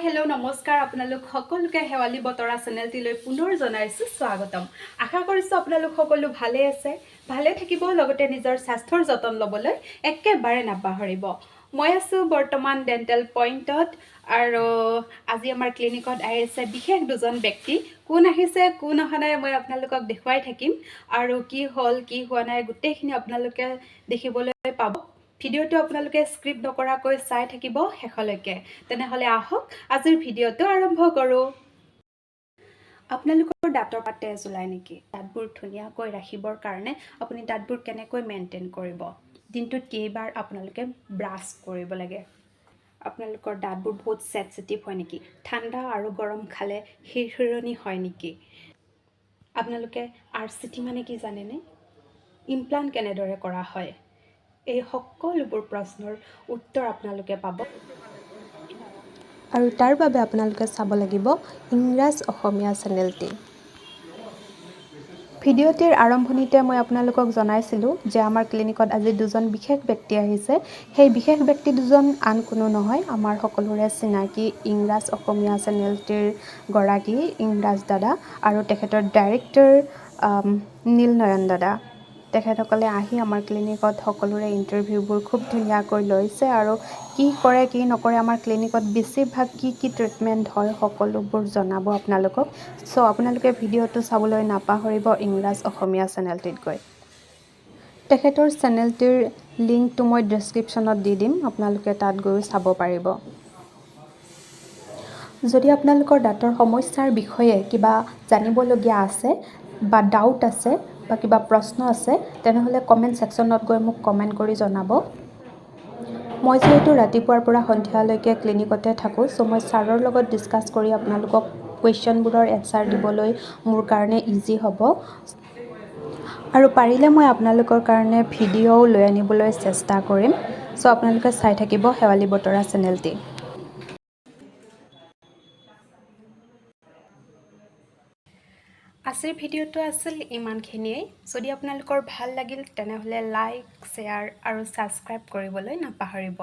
hello नमस्कार আপোনালোক সকলোকে হেৱালি বতৰা চেনেলটিলৈ পুনৰ জনাইছো স্বাগতম আশা কৰিছো আপোনালোক সকলো ভালে আছে ভালে থাকিব লগতে নিজৰ স্বাস্থ্যৰ যতন লবলৈ একেবাৰে নাপাহৰিব মই আছো বৰ্তমান ডেন্টাল পইণ্টত আৰু আজি আমাৰ ক্লিনিকত আহিছে বিশেষ দুজন ব্যক্তি কোন আহিছে কোন অহা নাই মই আপোনালোকক দেখুৱাই থাকিম আৰু কি হল কি হোৱা নাই গোটেইখিনি আপোনালোকে দেখিবলৈ পাব ভিডিওটো আপোনালোকে স্ক্ৰিপ্ট নকৰাকৈ চাই থাকিব হেখলৈকে তেনেহলে আহক আজিৰ ভিডিওটো আৰম্ভ কৰো আপোনালোকৰ দাঁতৰ পাতে তেজ ওলাই নেকি দাঁতবোৰ ধুনিয়াকৈ ৰাখিবৰ কাৰণে আপুনি দাঁতবোৰ কেনেকৈ মেইনটেইন কৰিব দিনটোত কেইবাৰ আপোনালোকে ব্ৰাছ কৰিব লাগে আপোনালোকৰ দাঁতবোৰ বহুত সেনসিটিভ হয় নেকি ঠাণ্ডা আৰু গৰম খালে হিৰহিৰণি হয় নেকি আপোনালোকে আৰচিটি মানে কি জানেনে ইমপ্লান্ট কেনেদৰে কৰা হয় এই সকলোবোৰ প্ৰশ্নৰ উত্তৰ আপোনালোকে পাব আৰু তাৰ বাবে আপোনালোকে চাব লাগিব ইংৰাজ অসমীয়া চেনেলটি ভিডিওটিৰ আৰম্ভণিতে মই আপোনালোকক জনাইছিলোঁ যে আমাৰ ক্লিনিকত আজি দুজন বিশেষ ব্যক্তি আহিছে সেই বিশেষ ব্যক্তি দুজন আন কোনো নহয় আমাৰ সকলোৰে চিনাকি ইংৰাজ অসমীয়া চেনেলটিৰ গৰাকী ইংৰাজ দাদা আৰু তেখেতৰ ডাইৰেক্টৰ নীলনয়ন দাদা তেখেতসকলে আহি আমাৰ ক্লিনিকত সকলোৰে ইণ্টাৰভিউবোৰ খুব ধুনীয়াকৈ লৈছে আৰু কি কৰে কি নকৰে আমাৰ ক্লিনিকত বেছিভাগ কি ট্ৰিটমেণ্ট হয় সকলোবোৰ জনাব আপোনালোকক সো আপোনালোকে ভিডিওটো চাবলৈ নাপাহৰিব ইংৰাজ অসমীয়া চেনেলটিত গৈ তেখেতৰ চেনেলটিৰ লিংকটো মই ডেসক্ৰিপচনত দি দিম আপোনালোকে তাত গৈ চাব পাৰিব যদি আপোনালোকৰ দাঁতৰ সমস্যাৰ বিষয়ে কিবা জানিবলগীয়া আছে বা ডাউট আছে বা কিবা প্ৰশ্ন আছে তেনেহলে কমেন্ট সেকশনত গৈ মোক কমেন্ট কৰি জনাব মই যেহেতু ৰাতিপুৱাৰ পৰা সন্ধিয়ালৈকে ক্লিনিকতে থাকো সো মই ছাৰৰ লগত ডিসকাস কৰি আপোনালোকক কোৱেশ্চনবোৰৰ এনসাৰ দিবলৈ মোৰ কাৰণে ইজি হ'ব আৰু পাৰিলে মই আপোনালোকৰ কাৰণে ভিডিও লৈ আনিবলৈ চেষ্টা কৰিম সো আপোনালোকে চাই থাকিব হেৱালি বতৰা চেনেলটি আজিৰ ভিডিওটো আছিল ইমানখিনিয়ে যদি আপোনালোকৰ ভাল লাগিল তেনেহলে লাইক শেয়াৰ আৰু সাবস্ক্ৰাইব কৰিবলৈ নাপাহৰিব